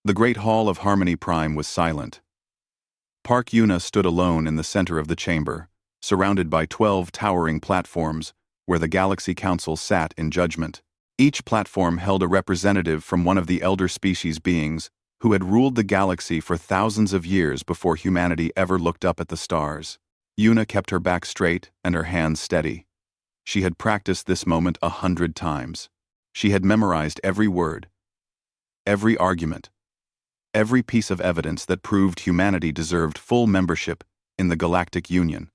The Great Hall of Harmony Prime was silent. Park Yuna stood alone in the center of the chamber, surrounded by 12 towering platforms where the Galaxy Council sat in judgment. Each platform held a representative from one of the elder species beings who had ruled the galaxy for thousands of years before humanity ever looked up at the stars. Yuna kept her back straight and her hands steady. She had practiced this moment 100 times. She had memorized every word, every argument, every piece of evidence that proved humanity deserved full membership in the Galactic Union.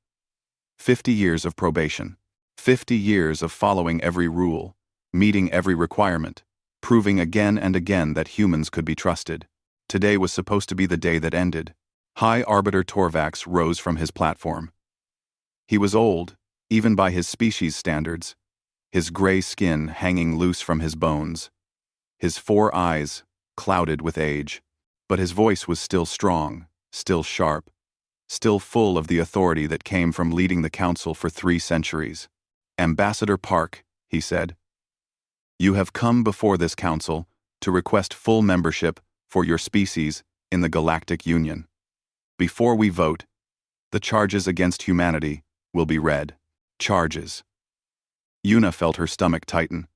50 years of probation. 50 years of following every rule, meeting every requirement, proving again and again that humans could be trusted. Today was supposed to be the day that ended. High Arbiter Torvax rose from his platform. He was old, even by his species standards, his gray skin hanging loose from his bones, his 4 eyes clouded with age, but his voice was still strong, still sharp, still full of the authority that came from leading the council for 3 centuries. "Ambassador Park," he said, "you have come before this council to request full membership for your species in the Galactic Union. Before we vote, the charges against humanity will be read." Charges. Yuna felt her stomach tighten.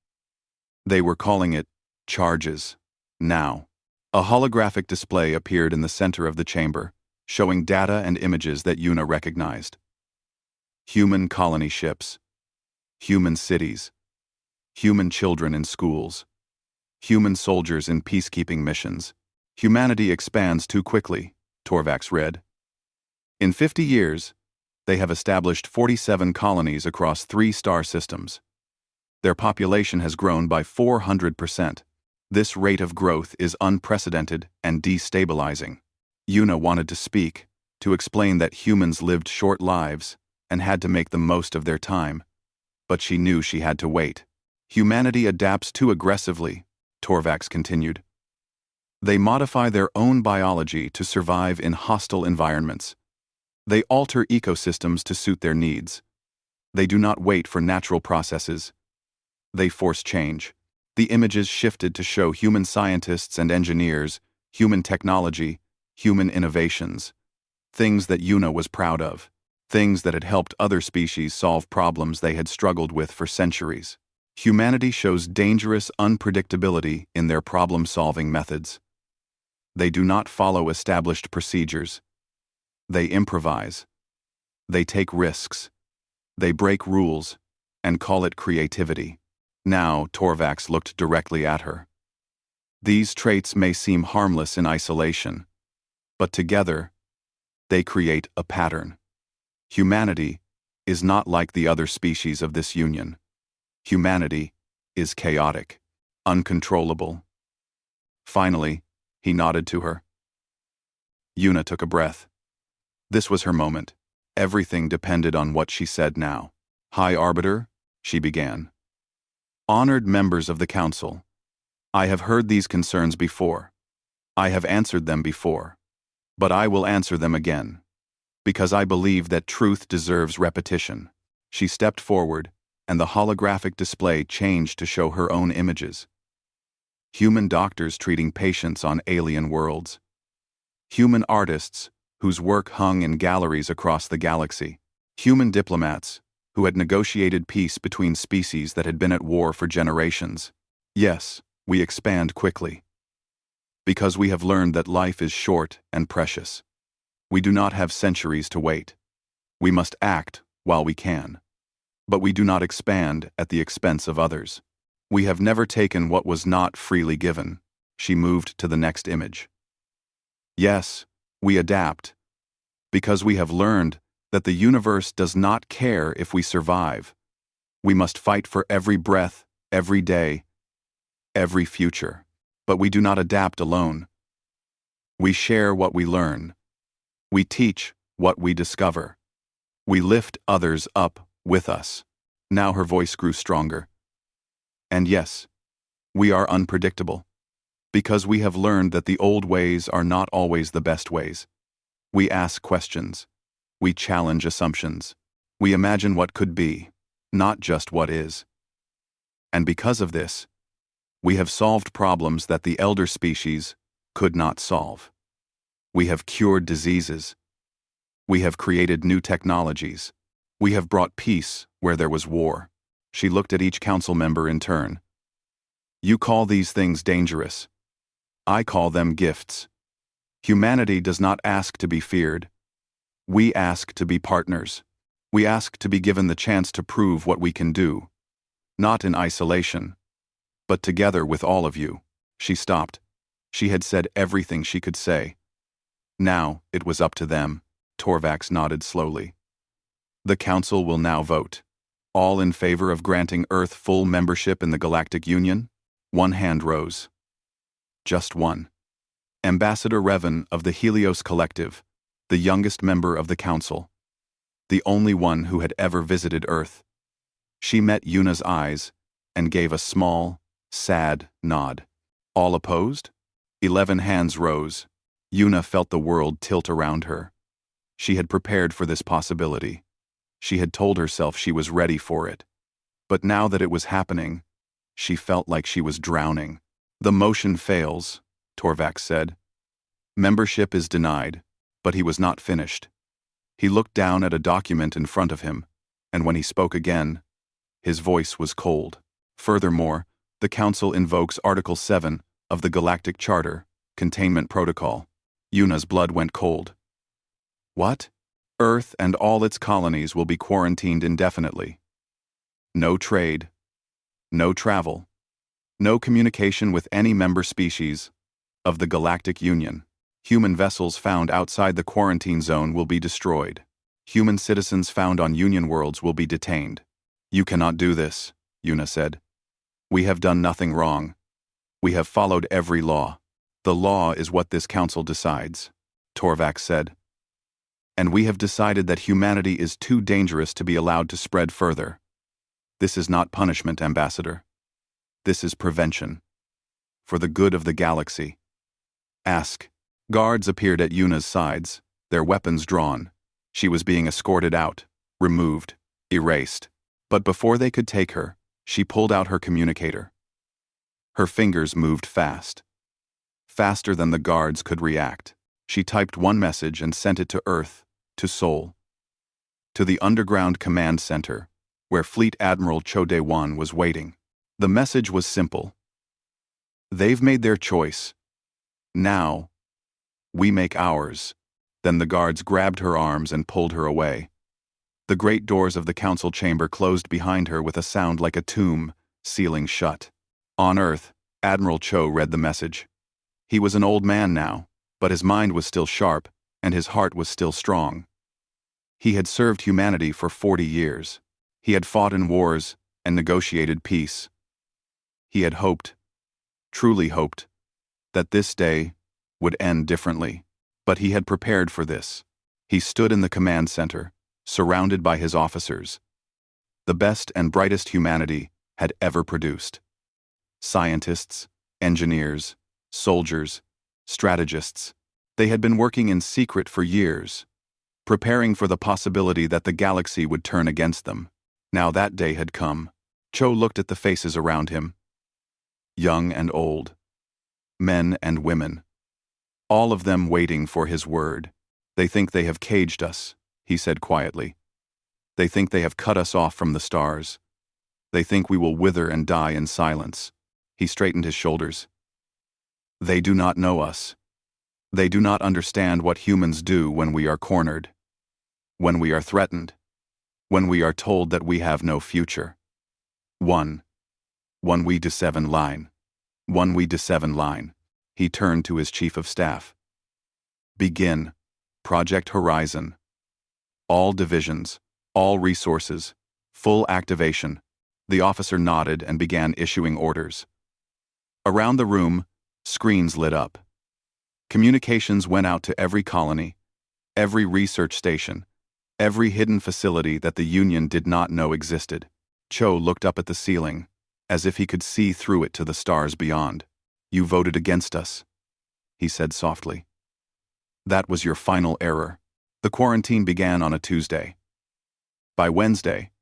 They were calling it charges. Now. A holographic display appeared in the center of the chamber, showing data and images that Yuna recognized. Human colony ships. Human cities. Human children in schools. Human soldiers in peacekeeping missions. "Humanity expands too quickly," Torvax read. "In 50 years, they have established 47 colonies across 3 star systems. Their population has grown by 400%. This rate of growth is unprecedented and destabilizing." Yuna wanted to speak, to explain that humans lived short lives and had to make the most of their time, but she knew she had to wait. "Humanity adapts too aggressively," Torvax continued. "They modify their own biology to survive in hostile environments. They alter ecosystems to suit their needs. They do not wait for natural processes. They force change." The images shifted to show human scientists and engineers, human technology, human innovations, things that Yuna was proud of, things that had helped other species solve problems they had struggled with for centuries. Humanity shows dangerous unpredictability in their problem-solving methods. They do not follow established procedures. They improvise. They take risks. They break rules and call it creativity. Now Torvax looked directly at her. "These traits may seem harmless in isolation, but together, they create a pattern. Humanity is not like the other species of this union. Humanity is chaotic, uncontrollable." Finally, he nodded to her. Yuna took a breath. This was her moment. Everything depended on what she said now. "High Arbiter," she began. "Honored members of the Council, I have heard these concerns before. I have answered them before. But I will answer them again, because I believe that truth deserves repetition." She stepped forward, and the holographic display changed to show her own images. Human doctors treating patients on alien worlds. Human artists whose work hung in galleries across the galaxy. Human diplomats who had negotiated peace between species that had been at war for generations. Yes, we expand quickly. Because we have learned that life is short and precious. We do not have centuries to wait. We must act while we can. But we do not expand at the expense of others. We have never taken what was not freely given. She moved to the next image. Yes, we adapt. Because we have learned that the universe does not care if we survive. We must fight for every breath, every day, every future. But we do not adapt alone. We share what we learn. We teach what we discover. We lift others up with us. Now her voice grew stronger. And yes, we are unpredictable. Because we have learned that the old ways are not always the best ways. We ask questions. We challenge assumptions. We imagine what could be, not just what is. And because of this, we have solved problems that the elder species could not solve. We have cured diseases. We have created new technologies. We have brought peace where there was war. She looked at each council member in turn. You call these things dangerous. I call them gifts. Humanity does not ask to be feared. We ask to be partners. We ask to be given the chance to prove what we can do. Not in isolation, but together with all of you. She stopped. She had said everything she could say. Now, it was up to them. Torvax nodded slowly. The Council will now vote. All in favor of granting Earth full membership in the Galactic Union? One hand rose. Just one. Ambassador Revan of the Helios Collective, the youngest member of the Council. The only one who had ever visited Earth. She met Yuna's eyes and gave a small, sad nod. All opposed? 11 hands rose. Yuna felt the world tilt around her. She had prepared for this possibility. She had told herself she was ready for it. But now that it was happening, she felt like she was drowning. The motion fails, Torvax said. Membership is denied, but he was not finished. He looked down at a document in front of him, and when he spoke again, his voice was cold. Furthermore, the Council invokes Article 7 of the Galactic Charter, Containment Protocol. Yuna's blood went cold. What? Earth and all its colonies will be quarantined indefinitely. No trade. No travel. No communication with any member species of the Galactic Union. Human vessels found outside the quarantine zone will be destroyed. Human citizens found on Union worlds will be detained. You cannot do this, Yuna said. We have done nothing wrong. We have followed every law. The law is what this council decides, Torvax said. And we have decided that humanity is too dangerous to be allowed to spread further. This is not punishment, Ambassador. This is prevention. For the good of the galaxy. Ask. Guards appeared at Yuna's sides, their weapons drawn. She was being escorted out, removed, erased. But before they could take her, she pulled out her communicator. Her fingers moved fast. Faster than the guards could react. She typed one message and sent it to Earth, to Sol. To the underground command center, where Fleet Admiral Cho De-wan was waiting. The message was simple. They've made their choice. Now, we make ours. Then the guards grabbed her arms and pulled her away. The great doors of the council chamber closed behind her with a sound like a tomb, sealing shut. On Earth, Admiral Cho read the message. He was an old man now, but his mind was still sharp, and his heart was still strong. He had served humanity for 40 years. He had fought in wars and negotiated peace. He had hoped, truly hoped, that this day would end differently. But he had prepared for this. He stood in the command center, surrounded by his officers. The best and brightest humanity had ever produced. Scientists, engineers, soldiers, strategists. They had been working in secret for years, preparing for the possibility that the galaxy would turn against them. Now that day had come. Cho looked at the faces around him. Young and old. Men and women. All of them waiting for his word. They think they have caged us, he said quietly. They think they have cut us off from the stars. They think we will wither and die in silence. He straightened his shoulders. They do not know us. They do not understand what humans do when we are cornered. When we are threatened. When we are told that we have no future. One we do 7 line. One we do 7 line. He turned to his chief of staff. Begin. Project Horizon. All divisions, all resources, full activation. The officer nodded and began issuing orders. Around the room, screens lit up. Communications went out to every colony, every research station, every hidden facility that the Union did not know existed. Cho looked up at the ceiling, as if he could see through it to the stars beyond. You voted against us, he said softly. That was your final error. The quarantine began on a Tuesday. By Wednesday,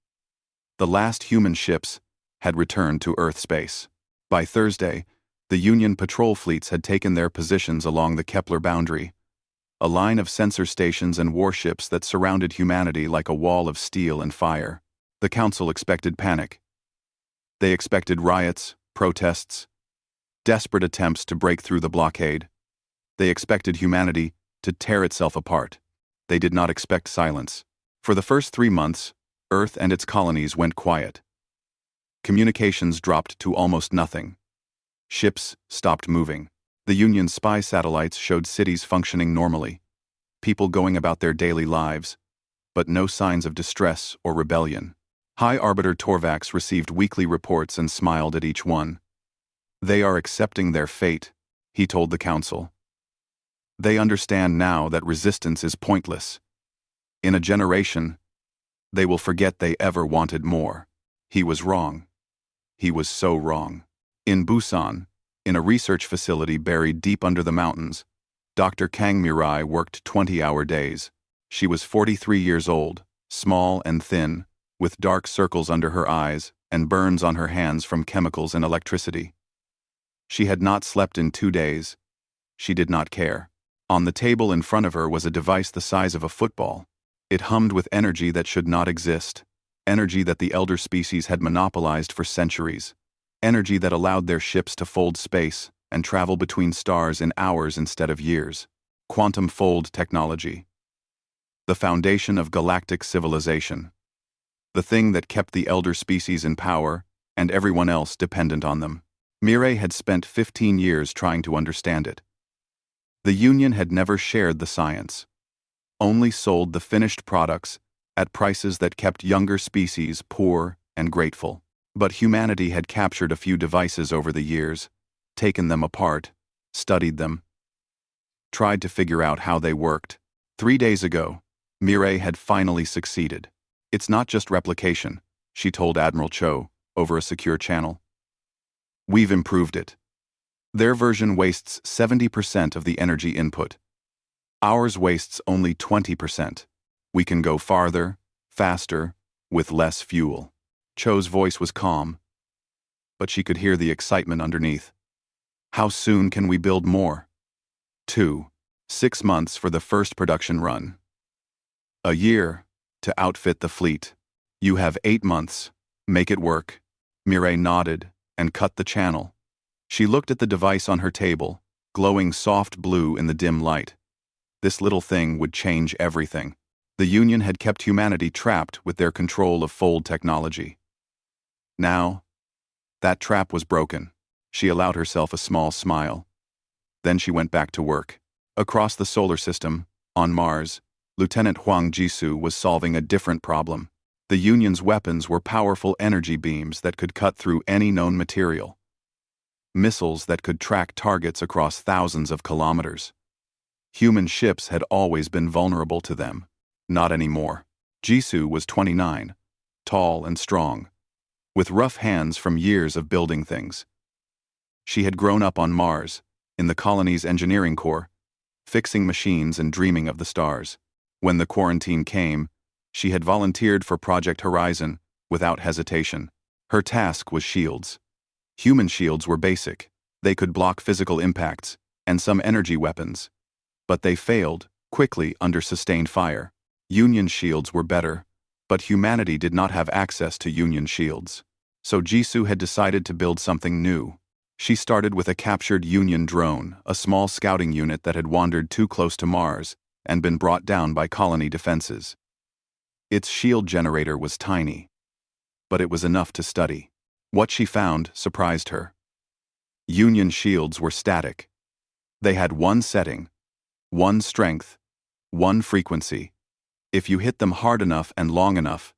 the last human ships had returned to Earth space. By Thursday, The Union patrol fleets had taken their positions along the Kepler boundary, a line of sensor stations and warships that surrounded humanity like a wall of steel and fire. The Council expected panic. They expected riots, protests, desperate attempts to break through the blockade. They expected humanity to tear itself apart. They did not expect silence. For the first 3 months, Earth and its colonies went quiet. Communications dropped to almost nothing. Ships stopped moving. The Union's spy satellites showed cities functioning normally, people going about their daily lives, but no signs of distress or rebellion. High Arbiter Torvax received weekly reports and smiled at each one. They are accepting their fate, he told the Council. They understand now that resistance is pointless. In a generation, they will forget they ever wanted more. He was wrong. He was so wrong. In Busan, in a research facility buried deep under the mountains, Dr. Kang Mirai worked 20-hour days. She was 43 years old, small and thin, with dark circles under her eyes and burns on her hands from chemicals and electricity. She had not slept in 2 days. She did not care. On the table in front of her was a device the size of a football. It hummed with energy that should not exist, energy that the elder species had monopolized for centuries, energy that allowed their ships to fold space and travel between stars in hours instead of years. Quantum fold technology. The foundation of galactic civilization. The thing that kept the elder species in power and everyone else dependent on them. Mirai had spent 15 years trying to understand it. The Union had never shared the science, only sold the finished products at prices that kept younger species poor and grateful. But humanity had captured a few devices over the years, taken them apart, studied them, tried to figure out how they worked. 3 days ago, Mirai had finally succeeded. It's not just replication, she told Admiral Cho over a secure channel. We've improved it. Their version wastes 70% of the energy input. Ours wastes only 20%. We can go farther, faster, with less fuel. Cho's voice was calm, but she could hear the excitement underneath. How soon can we build more? 6 months for the first production run. A year to outfit the fleet. You have 8 months. Make it work. Mirai nodded and cut the channel. She looked at the device on her table, glowing soft blue in the dim light. This little thing would change everything. The Union had kept humanity trapped with their control of fold technology. Now, that trap was broken. She allowed herself a small smile. Then she went back to work. Across the solar system, on Mars, Lieutenant Huang Jisoo was solving a different problem. The Union's weapons were powerful energy beams that could cut through any known material. Missiles that could track targets across thousands of kilometers. Human ships had always been vulnerable to them. Not anymore. Jisoo was 29, tall and strong, with rough hands from years of building things. She had grown up on Mars, in the colony's engineering corps, fixing machines and dreaming of the stars. When the quarantine came, she had volunteered for Project Horizon without hesitation. Her task was shields. Human shields were basic. They could block physical impacts and some energy weapons. But they failed quickly under sustained fire. Union shields were better, but humanity did not have access to Union shields. So Jisoo had decided to build something new. She started with a captured Union drone, a small scouting unit that had wandered too close to Mars and been brought down by colony defenses. Its shield generator was tiny, but it was enough to study. What she found surprised her. Union shields were static. They had one setting, one strength, one frequency. If you hit them hard enough and long enough,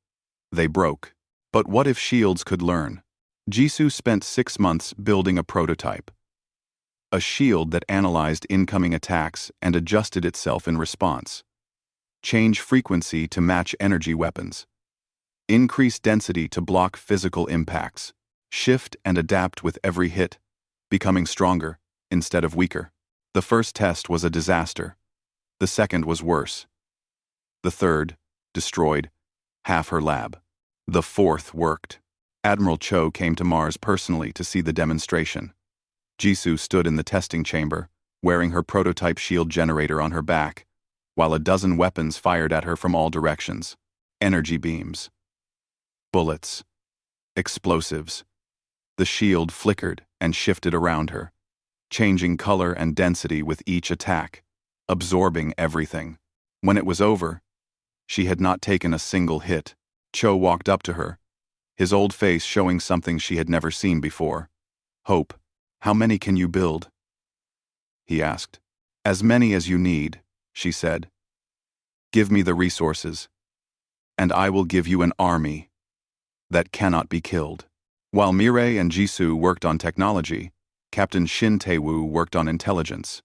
they broke. But what if shields could learn? Jisoo spent 6 months building a prototype. A shield that analyzed incoming attacks and adjusted itself in response. Change frequency to match energy weapons. Increase density to block physical impacts. Shift and adapt with every hit, becoming stronger instead of weaker. The first test was a disaster. The second was worse. The third destroyed half her lab. The fourth worked. Admiral Cho came to Mars personally to see the demonstration. Jisoo stood in the testing chamber, wearing her prototype shield generator on her back, while a dozen weapons fired at her from all directions. Energy beams, bullets, explosives. The shield flickered and shifted around her, changing color and density with each attack, absorbing everything. When it was over, she had not taken a single hit. Cho walked up to her, his old face showing something she had never seen before. "Hope, how many can you build?" he asked. "As many as you need," she said. "Give me the resources, and I will give you an army that cannot be killed." While Mirai and Jisoo worked on technology, Captain Shin Tae-woo worked on intelligence.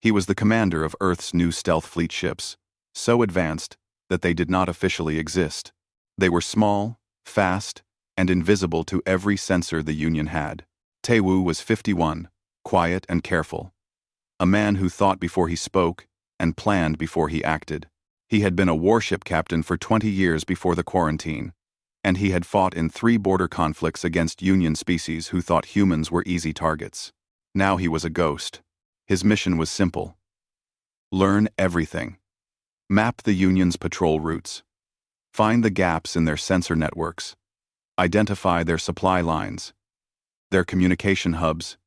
He was the commander of Earth's new stealth fleet ships, so advanced that they did not officially exist. They were small, fast, and invisible to every sensor the Union had. Tae-woo was 51, quiet and careful. A man who thought before he spoke and planned before he acted. He had been a warship captain for 20 years before the quarantine, and he had fought in 3 border conflicts against Union species who thought humans were easy targets. Now he was a ghost. His mission was simple. Learn everything. Map the Union's patrol routes. Find the gaps in their sensor networks. Identify their supply lines, their communication hubs,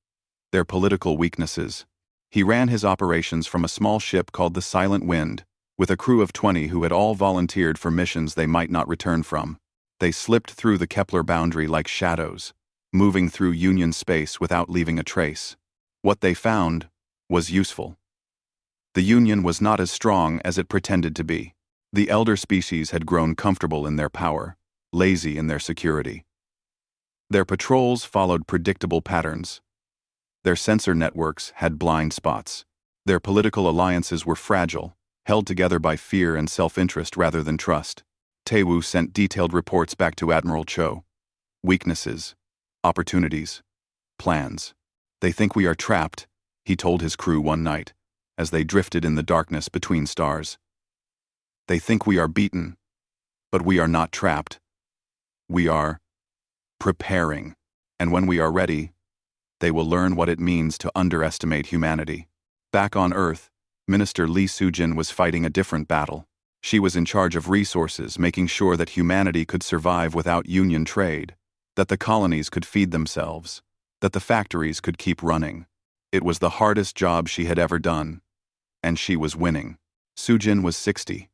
their political weaknesses. He ran his operations from a small ship called the Silent Wind, with a crew of 20 who had all volunteered for missions they might not return from. They slipped through the Kepler boundary like shadows, moving through Union space without leaving a trace. What they found was useful. The Union was not as strong as it pretended to be. The elder species had grown comfortable in their power, lazy in their security. Their patrols followed predictable patterns. Their sensor networks had blind spots. Their political alliances were fragile, held together by fear and self-interest rather than trust. Tae-woo sent detailed reports back to Admiral Cho. Weaknesses, opportunities, plans. "They think we are trapped," he told his crew one night, as they drifted in the darkness between stars. "They think we are beaten, but we are not trapped. We are preparing, and when we are ready, they will learn what it means to underestimate humanity." Back on Earth, Minister Lee Soo-jin was fighting a different battle. She was in charge of resources, making sure that humanity could survive without Union trade, that the colonies could feed themselves, that the factories could keep running. It was the hardest job she had ever done, and she was winning. Soo-jin was 60,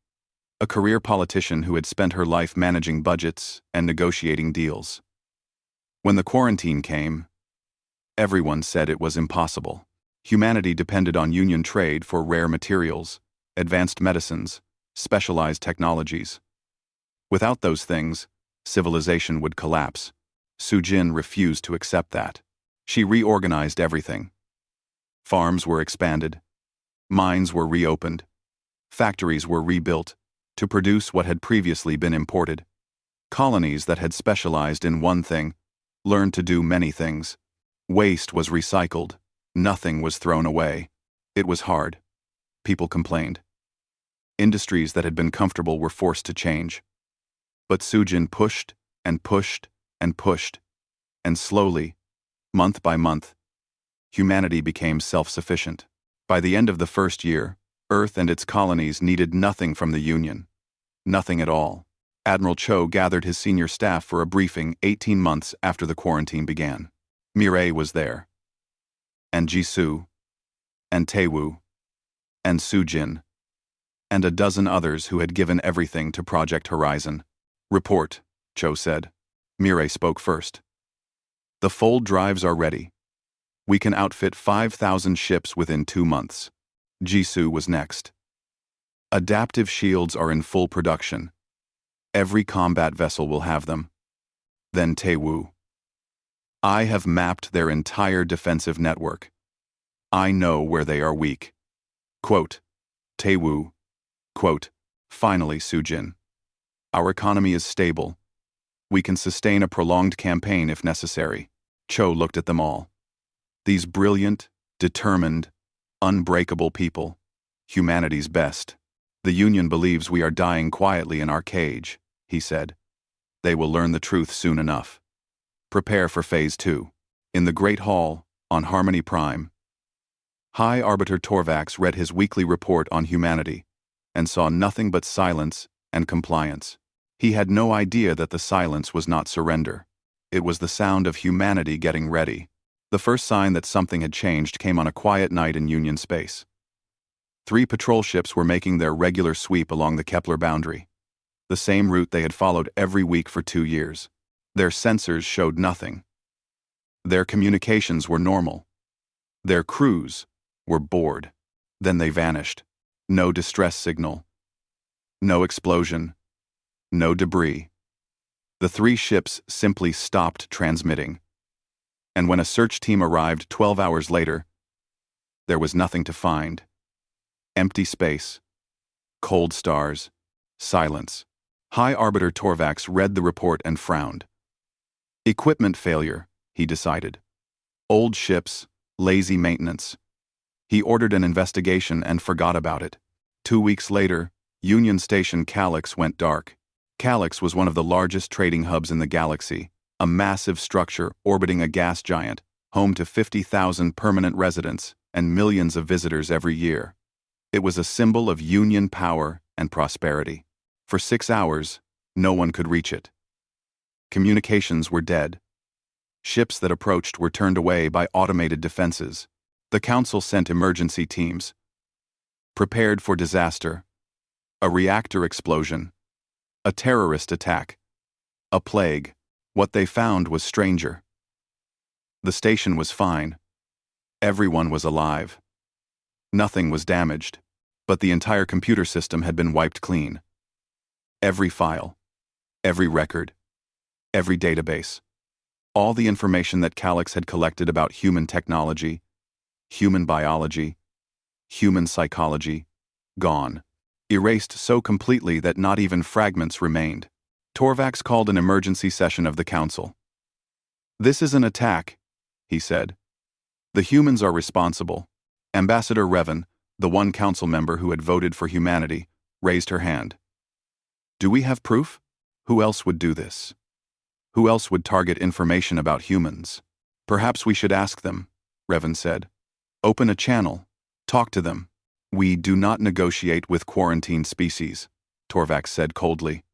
a career politician who had spent her life managing budgets and negotiating deals. When the quarantine came, everyone said it was impossible. Humanity depended on Union trade for rare materials, advanced medicines, specialized technologies. Without those things, civilization would collapse. Soo-jin refused to accept that. She reorganized everything. Farms were expanded. Mines were reopened. Factories were rebuilt to produce what had previously been imported. Colonies that had specialized in one thing learned to do many things. Waste was recycled. Nothing was thrown away. It was hard. People complained. Industries that had been comfortable were forced to change. But Soo-jin pushed and pushed and pushed, and slowly, month by month, humanity became self-sufficient. By the end of the first year, Earth and its colonies needed nothing from the Union. Nothing at all. Admiral Cho gathered his senior staff for a briefing 18 months after the quarantine began. Mirai was there, and Jisoo, and Tae-woo, and Soo-jin, and a dozen others who had given everything to Project Horizon. "Report," Cho said. Mirai spoke first. "The fold drives are ready. We can outfit 5,000 ships within 2 months. Jisoo was next. Adaptive shields are in full production. Every combat vessel will have them. Then Tae-woo. I have mapped their entire defensive network. I know where they are weak. Quote, Tae-woo. Quote, finally, Soo-jin. Our economy is stable. We can sustain a prolonged campaign if necessary. Cho looked at them all. These brilliant, determined, unbreakable people. Humanity's best. The Union believes we are dying quietly in our cage, he said. They will learn the truth soon enough. Prepare for Phase 2. In the Great Hall, on Harmony Prime. High Arbiter Torvax read his weekly report on humanity and saw nothing but silence and compliance. He had no idea that the silence was not surrender. It was the sound of humanity getting ready. The first sign that something had changed came on a quiet night in Union space. 3 patrol ships were making their regular sweep along the Kepler boundary, the same route they had followed every week for 2 years. Their sensors showed nothing. Their communications were normal. Their crews were bored. Then they vanished. No distress signal. No explosion. No debris. The 3 ships simply stopped transmitting. And when a search team arrived 12 hours later, there was nothing to find. Empty space. Cold stars. Silence. High Arbiter Torvax read the report and frowned. Equipment failure, he decided. Old ships, lazy maintenance. He ordered an investigation and forgot about it. 2 weeks later, Union Station Calyx went dark. Calyx was one of the largest trading hubs in the galaxy, a massive structure orbiting a gas giant, home to 50,000 permanent residents and millions of visitors every year. It was a symbol of Union power and prosperity. For 6 hours, no one could reach it. Communications were dead. Ships that approached were turned away by automated defenses. The Council sent emergency teams. Prepared for disaster. A reactor explosion. A terrorist attack. A plague. What they found was stranger. The station was fine. Everyone was alive. Nothing was damaged, but the entire computer system had been wiped clean. Every file. Every record. Every database. All the information that Calyx had collected about human technology, human biology, human psychology, gone. Erased so completely that not even fragments remained. Torvax called an emergency session of the Council. "This is an attack," he said. "The humans are responsible." Ambassador Revan, the one council member who had voted for humanity, raised her hand. "Do we have proof? Who else would do this? Who else would target information about humans?" "Perhaps we should ask them," Revan said. "Open a channel. Talk to them." "We do not negotiate with quarantined species," Torvax said coldly.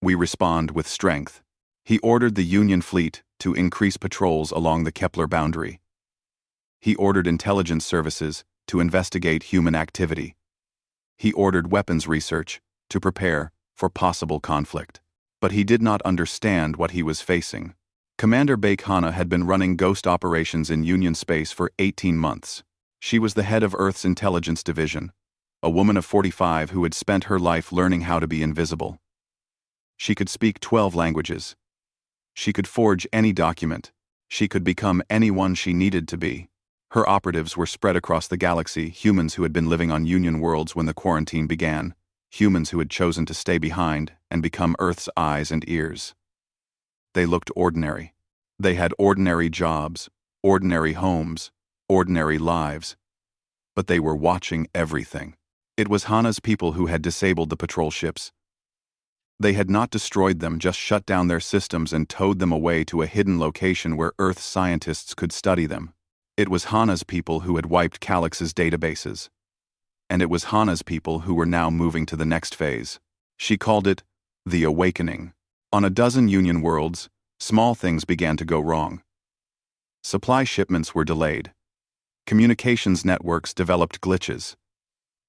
"We respond with strength." He ordered the Union fleet to increase patrols along the Kepler boundary. He ordered intelligence services to investigate human activity. He ordered weapons research to prepare for possible conflict. But he did not understand what he was facing. Commander Bakehana had been running ghost operations in Union space for 18 months. She was the head of Earth's intelligence division, a woman of 45 who had spent her life learning how to be invisible. She could speak 12 languages. She could forge any document. She could become anyone she needed to be. Her operatives were spread across the galaxy, humans who had been living on Union worlds when the quarantine began, humans who had chosen to stay behind and become Earth's eyes and ears. They looked ordinary. They had ordinary jobs, ordinary homes, ordinary lives. But they were watching everything. It was Hana's people who had disabled the patrol ships. They had not destroyed them, just shut down their systems and towed them away to a hidden location where Earth scientists could study them. It was Hana's people who had wiped Calyx's databases. And it was Hana's people who were now moving to the next phase. She called it the Awakening. On a dozen Union worlds, small things began to go wrong. Supply shipments were delayed. Communications networks developed glitches.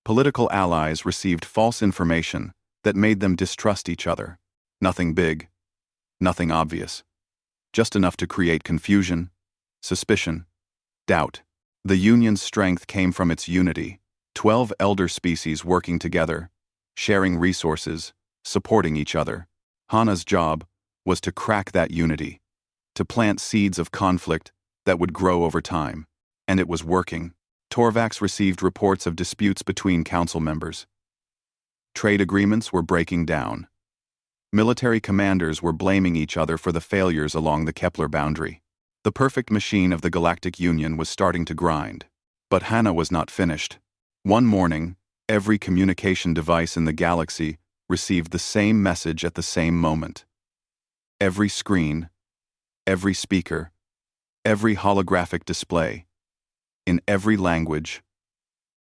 Political allies received false information that made them distrust each other. Nothing big, nothing obvious. Just enough to create confusion, suspicion, doubt. The Union's strength came from its unity. 12 elder species working together, sharing resources, supporting each other. Hana's job was to crack that unity, to plant seeds of conflict that would grow over time. And it was working. Torvax received reports of disputes between council members. Trade agreements were breaking down. Military commanders were blaming each other for the failures along the Kepler boundary. The perfect machine of the Galactic Union was starting to grind. But Hana was not finished. One morning, every communication device in the galaxy received the same message at the same moment. Every screen, every speaker, every holographic display in every language,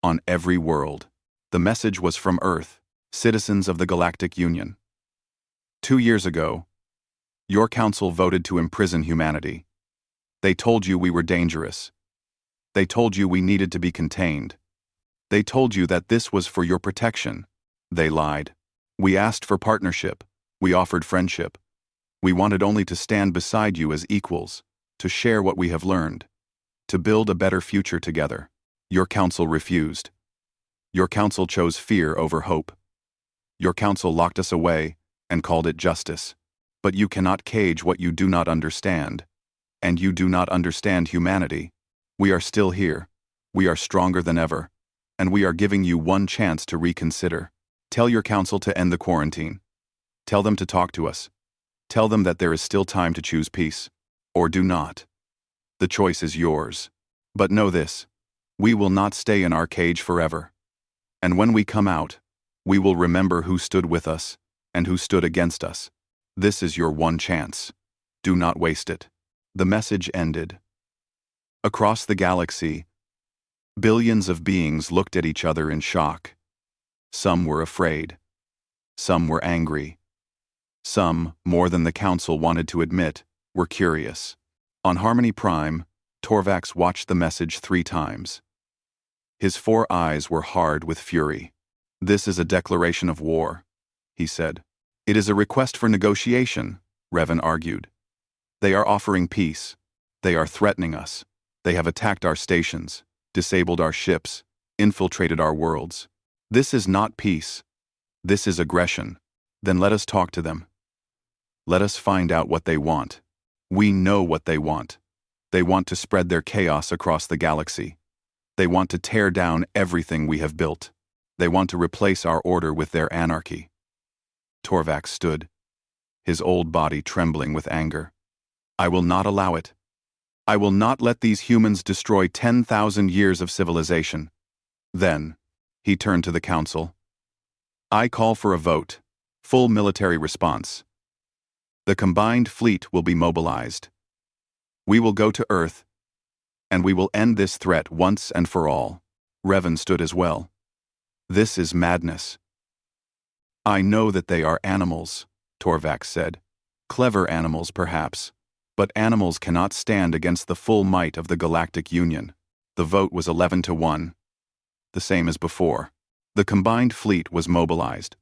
on every world. The message was from Earth, citizens of the Galactic Union. 2 years ago, your council voted to imprison humanity. They told you we were dangerous. They told you we needed to be contained. They told you that this was for your protection. They lied. We asked for partnership. We offered friendship. We wanted only to stand beside you as equals, to share what we have learned, to build a better future together. Your council refused. Your council chose fear over hope. Your council locked us away and called it justice. But you cannot cage what you do not understand. And you do not understand humanity. We are still here. We are stronger than ever. And we are giving you one chance to reconsider. Tell your council to end the quarantine. Tell them to talk to us. Tell them that there is still time to choose peace. Or do not. The choice is yours. But know this. We will not stay in our cage forever. And when we come out, we will remember who stood with us and who stood against us. This is your one chance. Do not waste it. The message ended. Across the galaxy, billions of beings looked at each other in shock. Some were afraid. Some were angry. Some, more than the council wanted to admit, were curious. On Harmony Prime, Torvax watched the message 3 times. His 4 eyes were hard with fury. This is a declaration of war, he said. It is a request for negotiation, Revan argued. They are offering peace. They are threatening us. They have attacked our stations, disabled our ships, infiltrated our worlds. This is not peace. This is aggression. Then let us talk to them. Let us find out what they want. We know what they want. They want to spread their chaos across the galaxy. They want to tear down everything we have built. They want to replace our order with their anarchy. Torvax stood, his old body trembling with anger. I will not allow it. I will not let these humans destroy 10,000 years of civilization. Then, he turned to the council. I call for a vote. Full military response. The combined fleet will be mobilized. We will go to Earth, and we will end this threat once and for all. Revan stood as well. This is madness. I know that they are animals, Torvax said. Clever animals, perhaps. But animals cannot stand against the full might of the Galactic Union. The vote was 11-1. The same as before. The combined fleet was mobilized.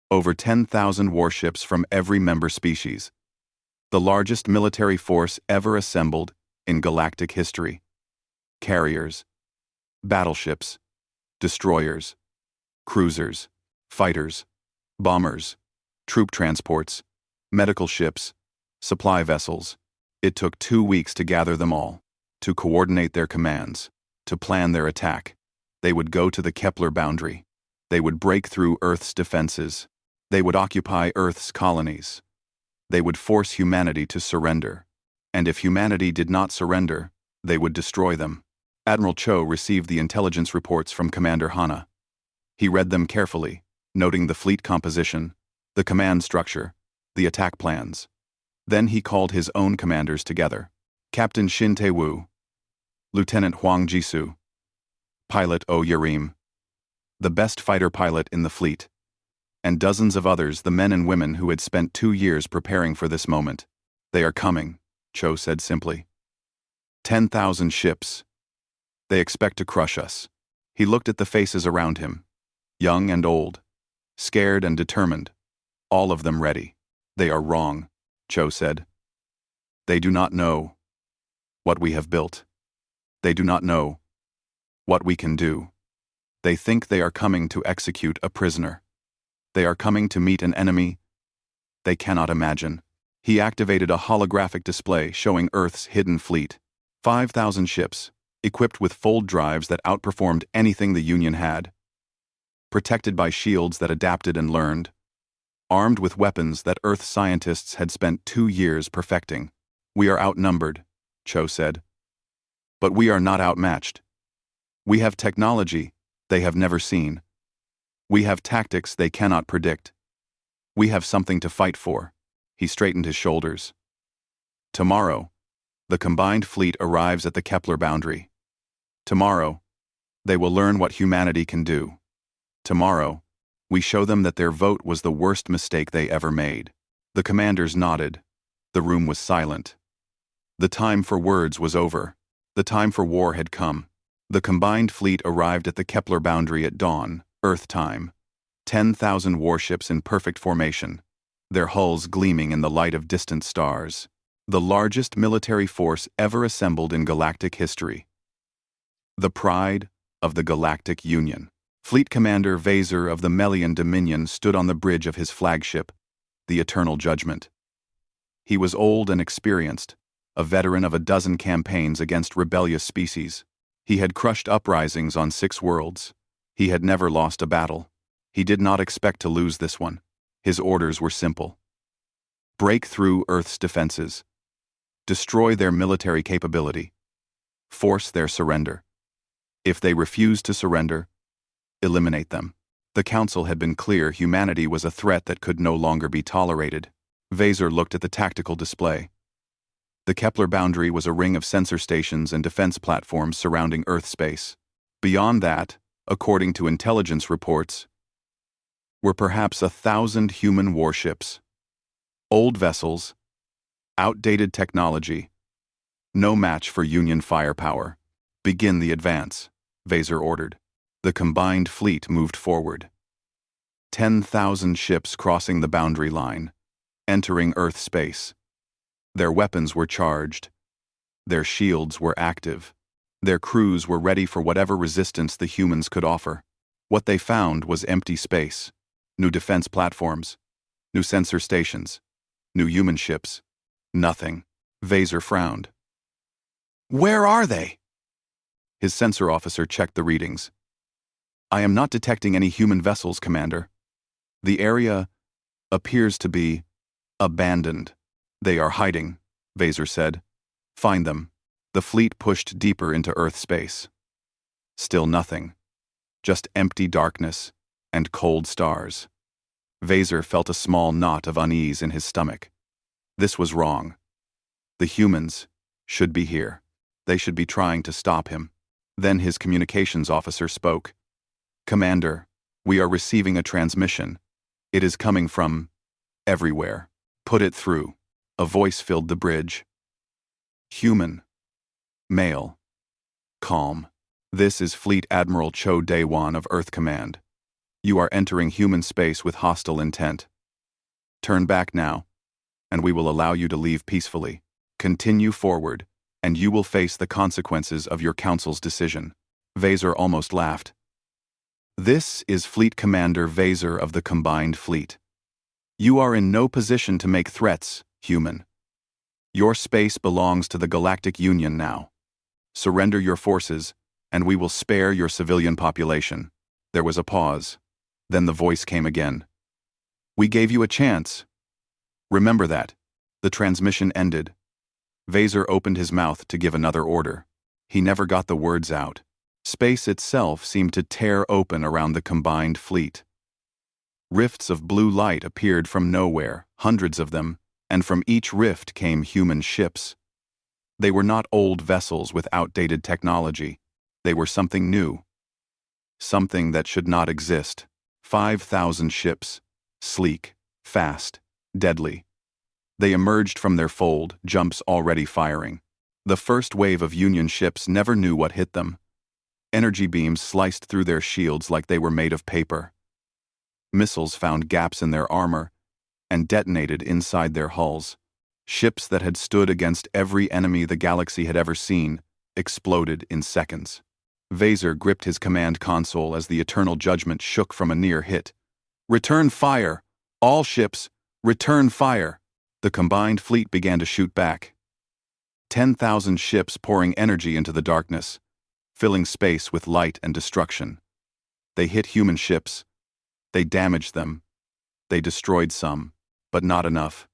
Over 10,000 warships from every member species. The largest military force ever assembled in galactic history. Carriers, battleships, destroyers, cruisers, fighters, bombers, troop transports, medical ships, supply vessels. It took 2 weeks to gather them all, to coordinate their commands, to plan their attack. They would go to the Kepler boundary. They would break through Earth's defenses. They would occupy Earth's colonies. They would force humanity to surrender. And if humanity did not surrender, they would destroy them. Admiral Cho received the intelligence reports from Commander Hanna. He read them carefully, noting the fleet composition, the command structure, the attack plans. Then he called his own commanders together. Captain Shin Tae-woo, Lieutenant Huang Jisoo, Pilot Oh Yarim, the best fighter pilot in the fleet, and dozens of others, the men and women who had spent 2 years preparing for this moment. They are coming, Cho said simply. 10,000 ships. They expect to crush us. He looked at the faces around him, young and old, scared and determined, all of them ready. They are wrong, Cho said. They do not know what we have built. They do not know what we can do. They think they are coming to execute a prisoner. They are coming to meet an enemy they cannot imagine. He activated a holographic display showing Earth's hidden fleet. 5,000 ships, equipped with fold drives that outperformed anything the Union had. Protected by shields that adapted and learned. Armed with weapons that Earth scientists had spent 2 years perfecting. We are outnumbered, Cho said. But we are not outmatched. We have technology they have never seen. We have tactics they cannot predict. We have something to fight for. He straightened his shoulders. Tomorrow, the combined fleet arrives at the Kepler boundary. Tomorrow, they will learn what humanity can do. Tomorrow, we show them that their vote was the worst mistake they ever made. The commanders nodded. The room was silent. The time for words was over. The time for war had come. The combined fleet arrived at the Kepler boundary at dawn, Earth time. 10,000 warships in perfect formation, their hulls gleaming in the light of distant stars. The largest military force ever assembled in galactic history. The pride of the Galactic Union. Fleet Commander Vaser of the Melian Dominion stood on the bridge of his flagship, the Eternal Judgment. He was old and experienced, a veteran of a dozen campaigns against rebellious species. He had crushed uprisings on 6 worlds. He had never lost a battle. He did not expect to lose this one. His orders were simple. Break through Earth's defenses. Destroy their military capability. Force their surrender. If they refuse to surrender, eliminate them. The Council had been clear humanity was a threat that could no longer be tolerated. Vaser looked at the tactical display. The Kepler boundary was a ring of sensor stations and defense platforms surrounding Earth space. Beyond that, according to intelligence reports, were perhaps 1,000 human warships. Old vessels, outdated technology, no match for Union firepower. Begin the advance, Vaser ordered. The combined fleet moved forward. 10,000 ships crossing the boundary line, entering Earth space. Their weapons were charged. Their shields were active. Their crews were ready for whatever resistance the humans could offer. What they found was empty space. New defense platforms, new sensor stations, new human ships. Nothing. Vaser frowned. Where are they? His sensor officer checked the readings. I am not detecting any human vessels, Commander. The area appears to be abandoned. They are hiding, Vaser said. Find them. The fleet pushed deeper into Earth space. Still nothing. Just empty darkness and cold stars. Vaser felt a small knot of unease in his stomach. This was wrong. The humans should be here. They should be trying to stop him. Then his communications officer spoke. Commander, we are receiving a transmission. It is coming from everywhere. Put it through. A voice filled the bridge. Human. Male. Calm. This is Fleet Admiral Cho Daewon of Earth Command. You are entering human space with hostile intent. Turn back now, and we will allow you to leave peacefully. Continue forward, and you will face the consequences of your council's decision. Vaser almost laughed. This is Fleet Commander Vaser of the Combined Fleet. You are in no position to make threats, human. Your space belongs to the Galactic Union now. Surrender your forces, and we will spare your civilian population. There was a pause. Then the voice came again. We gave you a chance. Remember that. The transmission ended. Vaser opened his mouth to give another order. He never got the words out. Space itself seemed to tear open around the combined fleet. Rifts of blue light appeared from nowhere, hundreds of them, and from each rift came human ships. They were not old vessels with outdated technology. They were something new. Something that should not exist. 5,000 ships, sleek, fast, deadly. They emerged from their fold, jumps already firing. The first wave of Union ships never knew what hit them. Energy beams sliced through their shields like they were made of paper. Missiles found gaps in their armor and detonated inside their hulls. Ships that had stood against every enemy the galaxy had ever seen exploded in seconds. Vaser gripped his command console as the Eternal Judgment shook from a near hit. Return fire! All ships, return fire! The combined fleet began to shoot back. 10,000 ships pouring energy into the darkness, filling space with light and destruction. They hit human ships. They damaged them. They destroyed some, but not enough.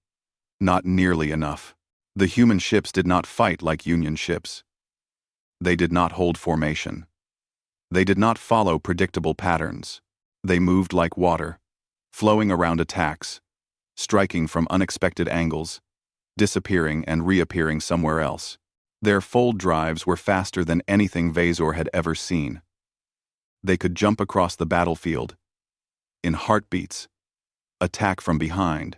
Not nearly enough. The human ships did not fight like Union ships. They did not hold formation. They did not follow predictable patterns. They moved like water, flowing around attacks, striking from unexpected angles, disappearing and reappearing somewhere else. Their fold drives were faster than anything Vazor had ever seen. They could jump across the battlefield in heartbeats, attack from behind,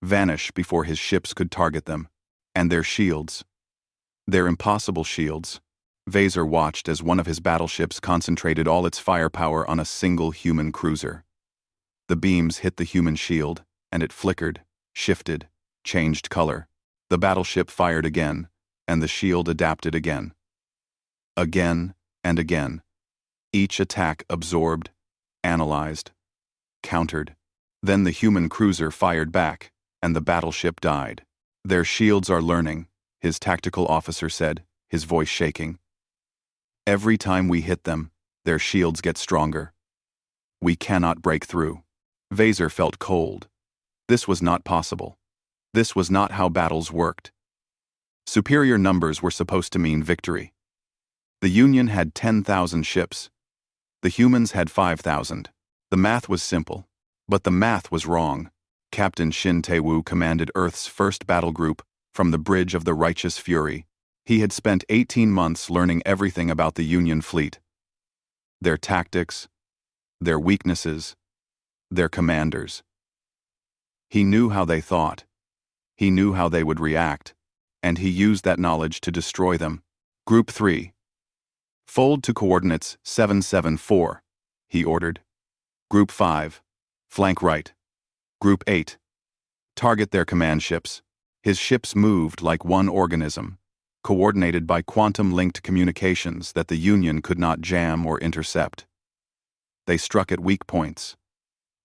vanish before his ships could target them, and their shields. Their impossible shields. Vazor watched as one of his battleships concentrated all its firepower on a single human cruiser. The beams hit the human shield, and it flickered, shifted, changed color. The battleship fired again, and the shield adapted again. Again and again. Each attack absorbed, analyzed, countered. Then the human cruiser fired back, and the battleship died. "Their shields are learning," his tactical officer said, his voice shaking. "Every time we hit them, their shields get stronger. We cannot break through." Vazor felt cold. This was not possible. This was not how battles worked. Superior numbers were supposed to mean victory. The Union had 10,000 ships. The humans had 5,000. The math was simple, but the math was wrong. Captain Shin Tae-woo commanded Earth's first battle group from the bridge of the Righteous Fury. He had spent 18 months learning everything about the Union fleet. Their tactics, their weaknesses, their commanders. He knew how they thought. He knew how they would react, and he used that knowledge to destroy them. Group 3. "Fold to coordinates 774, he ordered. Group 5. Flank right. Group 8. Target their command ships. His ships moved like one organism, coordinated by quantum-linked communications that the Union could not jam or intercept. They struck at weak points,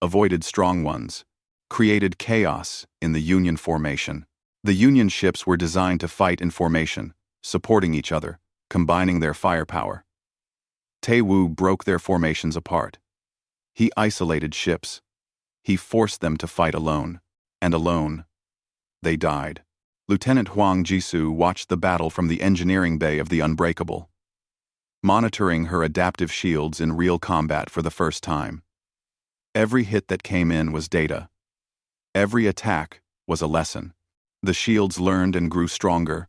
avoided strong ones, created chaos in the Union formation. The Union ships were designed to fight in formation, supporting each other, combining their firepower. Tae-woo broke their formations apart. He isolated ships. He forced them to fight alone, and alone, they died. Lieutenant Hwang Jisoo watched the battle from the engineering bay of the Unbreakable, monitoring her adaptive shields in real combat for the first time. Every hit that came in was data. Every attack was a lesson. The shields learned and grew stronger,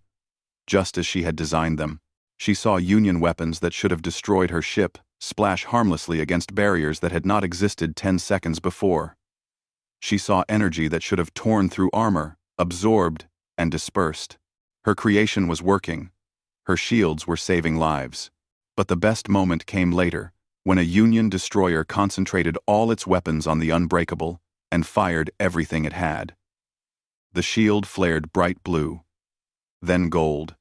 just as she had designed them. She saw Union weapons that should have destroyed her ship splash harmlessly against barriers that had not existed 10 seconds before. She saw energy that should have torn through armor, absorbed, and dispersed. Her creation was working. Her shields were saving lives. But the best moment came later, when a Union destroyer concentrated all its weapons on the Unbreakable and fired everything it had. The shield flared bright blue, then gold,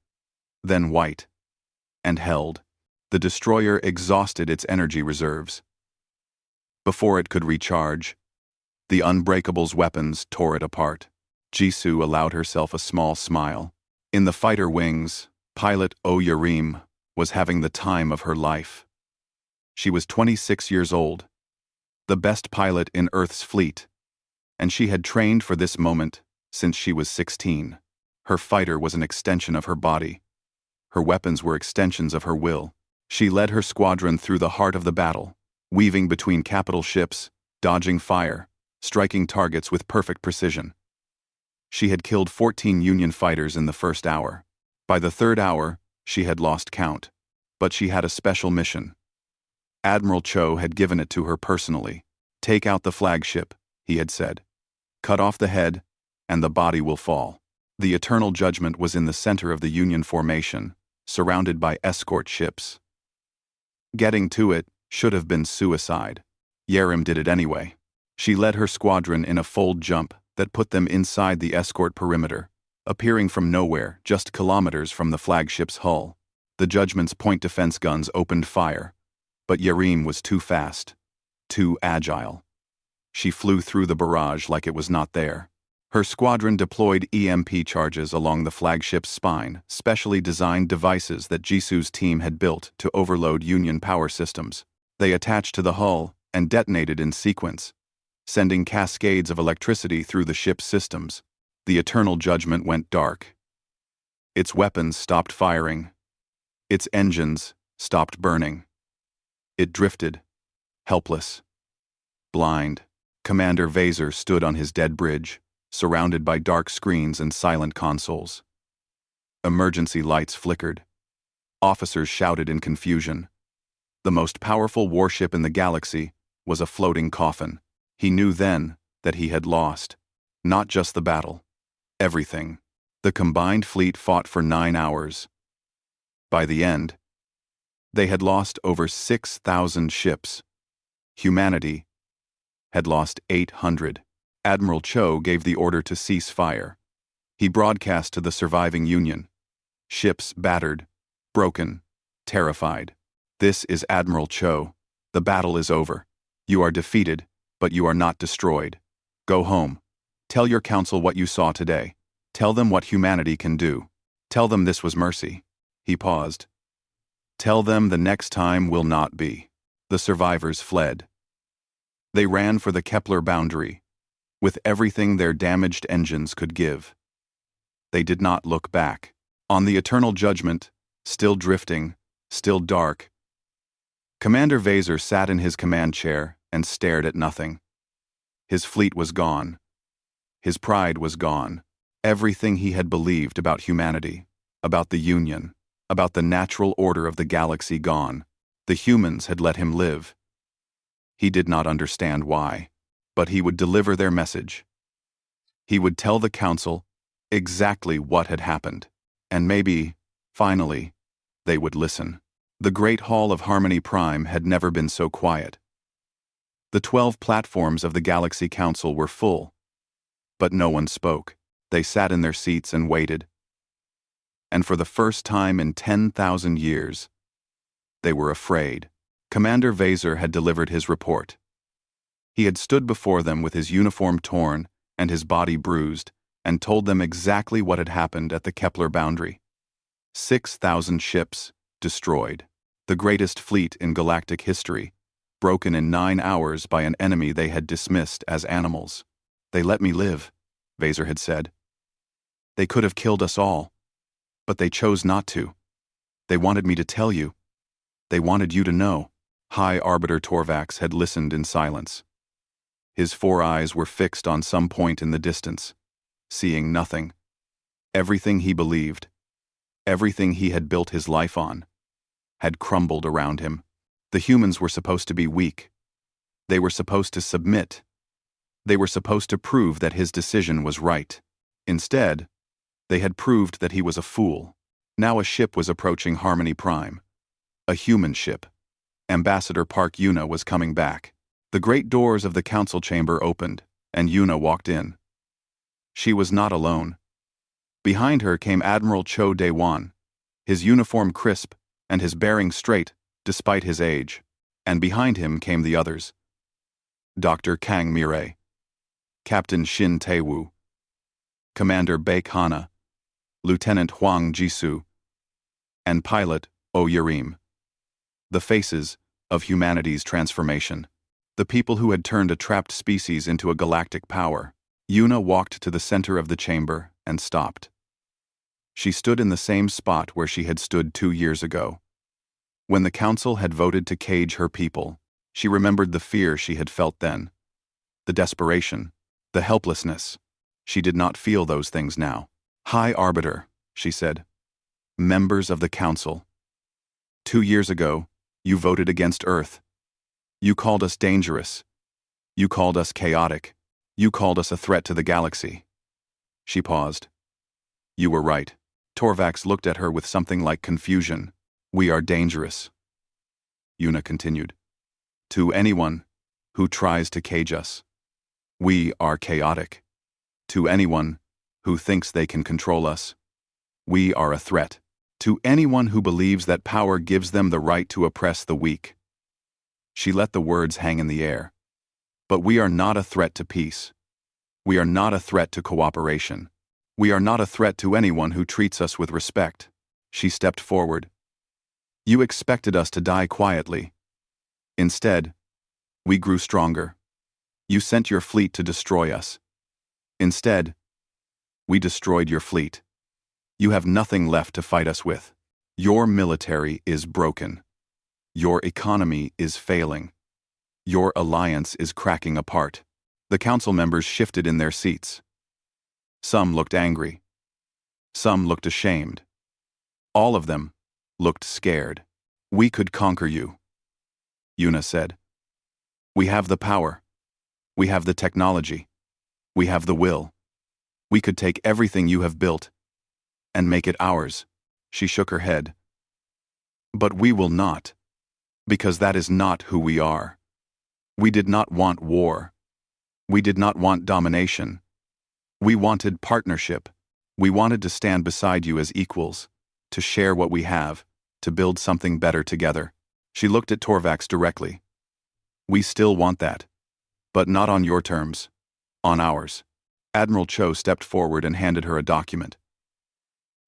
then white, and held. The destroyer exhausted its energy reserves. Before it could recharge, the Unbreakable's weapons tore it apart. Jisoo allowed herself a small smile. In the fighter wings, pilot Oh Yerim was having the time of her life. She was 26 years old, the best pilot in Earth's fleet, and she had trained for this moment since she was 16. Her fighter was an extension of her body. Her weapons were extensions of her will. She led her squadron through the heart of the battle, weaving between capital ships, dodging fire, striking targets with perfect precision. She had killed 14 Union fighters in the first hour. By the third hour, she had lost count. But she had a special mission. Admiral Cho had given it to her personally. "Take out the flagship," he had said. "Cut off the head, and the body will fall." The eternal judgment was in the center of the Union formation, surrounded by escort ships. Getting to it should have been suicide. Yerim did it anyway. She led her squadron in a fold jump that put them inside the escort perimeter, appearing from nowhere just kilometers from the flagship's hull. The Judgment's point defense guns opened fire, but Yerim was too fast, too agile. She flew through the barrage like it was not there. Her squadron deployed EMP charges along the flagship's spine, specially designed devices that Jisoo's team had built to overload Union power systems. They attached to the hull and detonated in sequence, sending cascades of electricity through the ship's systems. The Eternal Judgment went dark. Its weapons stopped firing. Its engines stopped burning. It drifted, helpless, blind. Commander Vazor stood on his dead bridge, surrounded by dark screens and silent consoles. Emergency lights flickered. Officers shouted in confusion. The most powerful warship in the galaxy was a floating coffin. He knew then that he had lost. Not just the battle. Everything. The combined fleet fought for 9 hours. By the end, they had lost over 6,000 ships. Humanity had lost 800. Admiral Cho gave the order to cease fire. He broadcast to the surviving Union. Ships battered, broken, terrified. This is Admiral Cho. The battle is over. You are defeated, but you are not destroyed. Go home. Tell your council what you saw today. Tell them what humanity can do. Tell them this was mercy. He paused. Tell them the next time will not be. The survivors fled. They ran for the Kepler boundary, with everything their damaged engines could give. They did not look back. On the eternal judgment, still drifting, still dark, Commander Vaser sat in his command chair and stared at nothing. His fleet was gone. His pride was gone. Everything he had believed about humanity, about the Union, about the natural order of the galaxy gone. The humans had let him live. He did not understand why, but he would deliver their message. He would tell the council exactly what had happened, and maybe, finally, they would listen. The Great Hall of Harmony Prime had never been so quiet. The 12 platforms of the Galaxy Council were full, but no one spoke. They sat in their seats and waited. And for the first time in 10,000 years, they were afraid. Commander Vaser had delivered his report. He had stood before them with his uniform torn and his body bruised, and told them exactly what had happened at the Kepler boundary. 6,000 ships destroyed. The greatest fleet in galactic history, broken in 9 hours by an enemy they had dismissed as animals. They let me live, Vaser had said. They could have killed us all, but they chose not to. They wanted me to tell you. They wanted you to know. High Arbiter Torvax had listened in silence. His 4 eyes were fixed on some point in the distance, seeing nothing. Everything he believed, everything he had built his life on, had crumbled around him. The humans were supposed to be weak. They were supposed to submit. They were supposed to prove that his decision was right. Instead, they had proved that he was a fool. Now a ship was approaching Harmony Prime. A human ship. Ambassador Park Yuna was coming back. The great doors of the council chamber opened, and Yuna walked in. She was not alone. Behind her came Admiral Cho Daewon, his uniform crisp and his bearing straight, despite his age. And behind him came the others. Dr. Kang Mirei, Captain Shin Taewoo, Commander Baek Hana, Lieutenant Hwang Jisoo, and Pilot Oh Yerim. The faces of humanity's transformation. The people who had turned a trapped species into a galactic power. Yuna walked to the center of the chamber and stopped. She stood in the same spot where she had stood 2 years ago. When the council had voted to cage her people, she remembered the fear she had felt then. The desperation, the helplessness. She did not feel those things now. High Arbiter, she said. Members of the council. 2 years ago, you voted against Earth. You called us dangerous. You called us chaotic. You called us a threat to the galaxy. She paused. You were right. Torvax looked at her with something like confusion. We are dangerous. Yuna continued. To anyone who tries to cage us. We are chaotic. To anyone who thinks they can control us. We are a threat. To anyone who believes that power gives them the right to oppress the weak. She let the words hang in the air. But we are not a threat to peace. We are not a threat to cooperation. We are not a threat to anyone who treats us with respect. She stepped forward. You expected us to die quietly. Instead, we grew stronger. You sent your fleet to destroy us. Instead, we destroyed your fleet. You have nothing left to fight us with. Your military is broken. Your economy is failing. Your alliance is cracking apart. The council members shifted in their seats. Some looked angry. Some looked ashamed. All of them looked scared. "We could conquer you," Yuna said. "We have the power. We have the technology. We have the will. We could take everything you have built and make it ours." She shook her head. "But we will not, because that is not who we are. We did not want war. We did not want domination. We wanted partnership. We wanted to stand beside you as equals, to share what we have, to build something better together." She looked at Torvax directly. "We still want that. But not on your terms. On ours." Admiral Cho stepped forward and handed her a document.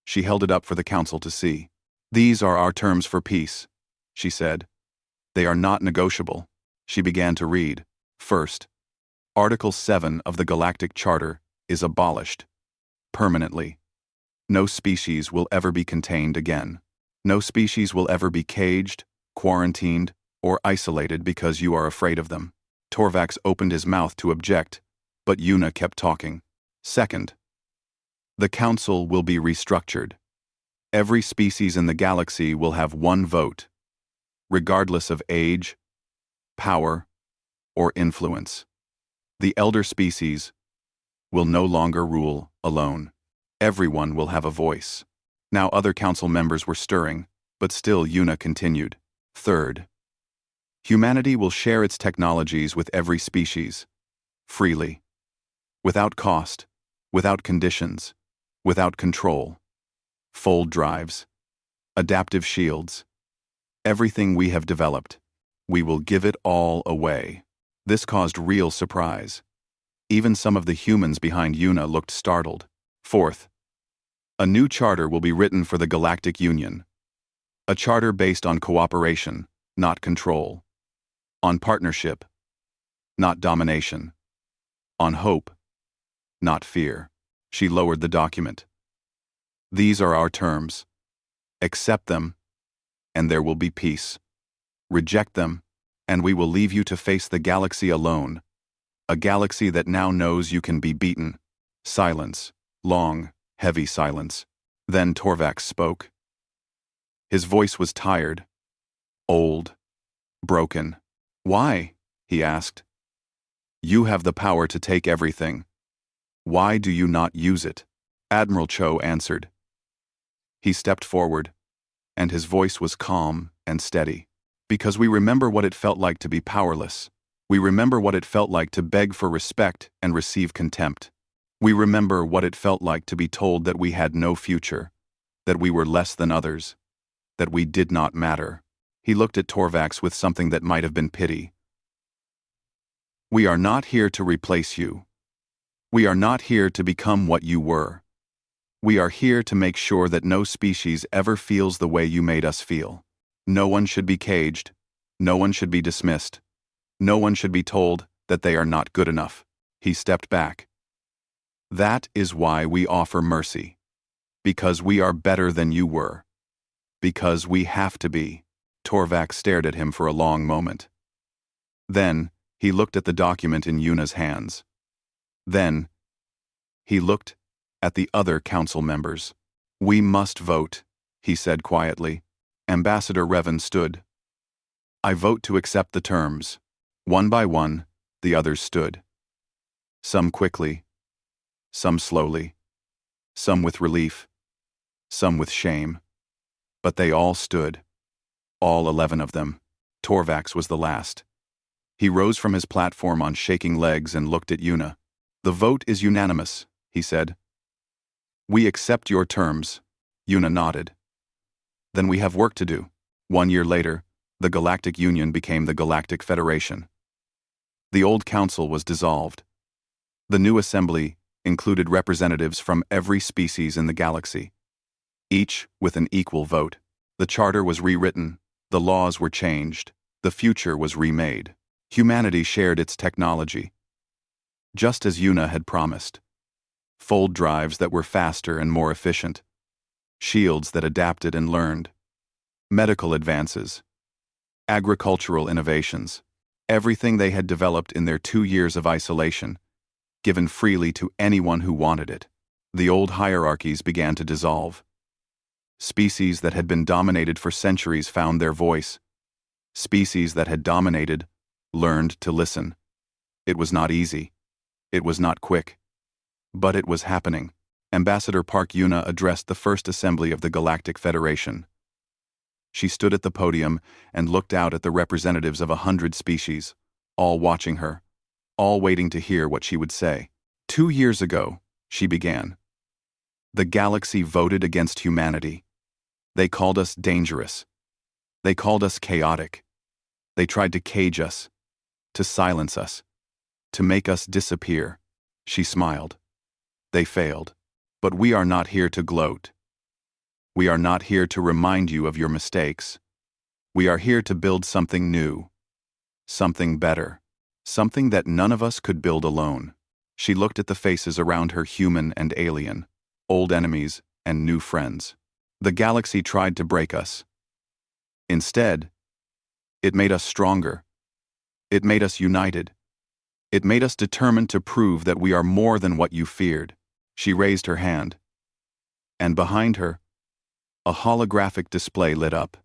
She held it up for the council to see. "These are our terms for peace," she said. "They are not negotiable." She began to read. First, Article 7 of the Galactic Charter is abolished. Permanently. No species will ever be contained again. No species will ever be caged, quarantined, or isolated because you are afraid of them. Torvax opened his mouth to object, but Yuna kept talking. Second, the council will be restructured. Every species in the galaxy will have one vote, regardless of age, power, or influence. The elder species will no longer rule alone. Everyone will have a voice. Now other council members were stirring, but still Yuna continued. Third, humanity will share its technologies with every species, freely, without cost, without conditions, without control. Fold drives, adaptive shields, everything we have developed, we will give it all away. This caused real surprise. Even some of the humans behind Yuna looked startled. Fourth, a new charter will be written for the Galactic Union. A charter based on cooperation, not control. On partnership, not domination. On hope, not fear. She lowered the document. These are our terms. Accept them, and there will be peace. Reject them, and we will leave you to face the galaxy alone. A galaxy that now knows you can be beaten. Silence. Long, heavy silence. Then Torvax spoke. His voice was tired, old, broken. "Why?" he asked. "You have the power to take everything. Why do you not use it?" Admiral Cho answered. He stepped forward, and his voice was calm and steady. "Because we remember what it felt like to be powerless. We remember what it felt like to beg for respect and receive contempt. We remember what it felt like to be told that we had no future, that we were less than others, that we did not matter." He looked at Torvax with something that might have been pity. "We are not here to replace you. We are not here to become what you were. We are here to make sure that no species ever feels the way you made us feel. No one should be caged. No one should be dismissed. No one should be told that they are not good enough." He stepped back. "That is why we offer mercy. Because we are better than you were. Because we have to be." Torvax stared at him for a long moment. Then, he looked at the document in Yuna's hands. Then, he looked at the other council members. "We must vote," he said quietly. Ambassador Revan stood. "I vote to accept the terms." One by one, the others stood. Some quickly, some slowly, some with relief, some with shame. But they all stood. All 11 of them. Torvax was the last. He rose from his platform on shaking legs and looked at Yuna. "The vote is unanimous," he said. "We accept your terms." Yuna nodded. "Then we have work to do." 1 year later, the Galactic Union became the Galactic Federation. The old council was dissolved. The new assembly included representatives from every species in the galaxy, each with an equal vote. The charter was rewritten, the laws were changed, the future was remade. Humanity shared its technology, just as Yuna had promised. Fold drives that were faster and more efficient, shields that adapted and learned, medical advances, agricultural innovations, everything they had developed in their 2 years of isolation, given freely to anyone who wanted it. The old hierarchies began to dissolve. Species that had been dominated for centuries found their voice. Species that had dominated learned to listen. It was not easy. It was not quick. But it was happening. Ambassador Park Yuna addressed the first assembly of the Galactic Federation. She stood at the podium and looked out at the representatives of 100 species, all watching her, all waiting to hear what she would say. 2 years ago, she began. The galaxy voted against humanity. They called us dangerous. They called us chaotic. They tried to cage us, to silence us, to make us disappear. She smiled. They failed. But we are not here to gloat. We are not here to remind you of your mistakes. We are here to build something new, something better, something that none of us could build alone. She looked at the faces around her, human and alien, old enemies and new friends. The galaxy tried to break us. Instead, it made us stronger. It made us united. It made us determined to prove that we are more than what you feared. She raised her hand. And behind her, a holographic display lit up.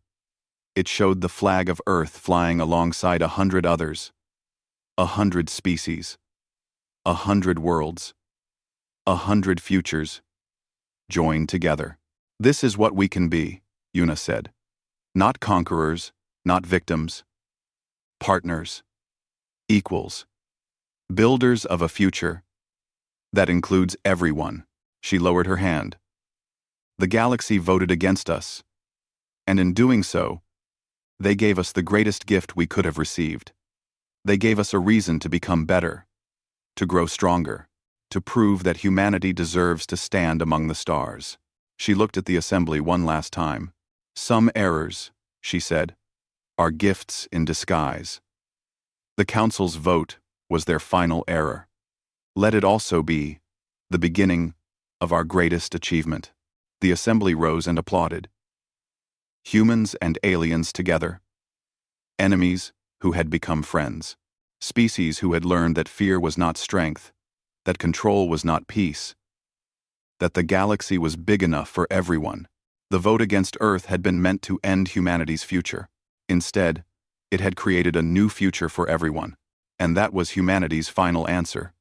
It showed the flag of Earth flying alongside 100 others. 100 species. 100 worlds. 100 futures. Joined together. This is what we can be, Yuna said. Not conquerors, not victims. Partners. Equals. Builders of a future. That includes everyone. She lowered her hand. The galaxy voted against us. And in doing so, they gave us the greatest gift we could have received. They gave us a reason to become better, to grow stronger, to prove that humanity deserves to stand among the stars. She looked at the assembly one last time. Some errors, she said, are gifts in disguise. The council's vote was their final error. Let it also be the beginning of our greatest achievement. The assembly rose and applauded. Humans and aliens together. Enemies who had become friends. Species who had learned that fear was not strength, that control was not peace, that the galaxy was big enough for everyone. The vote against Earth had been meant to end humanity's future. Instead, it had created a new future for everyone. And that was humanity's final answer.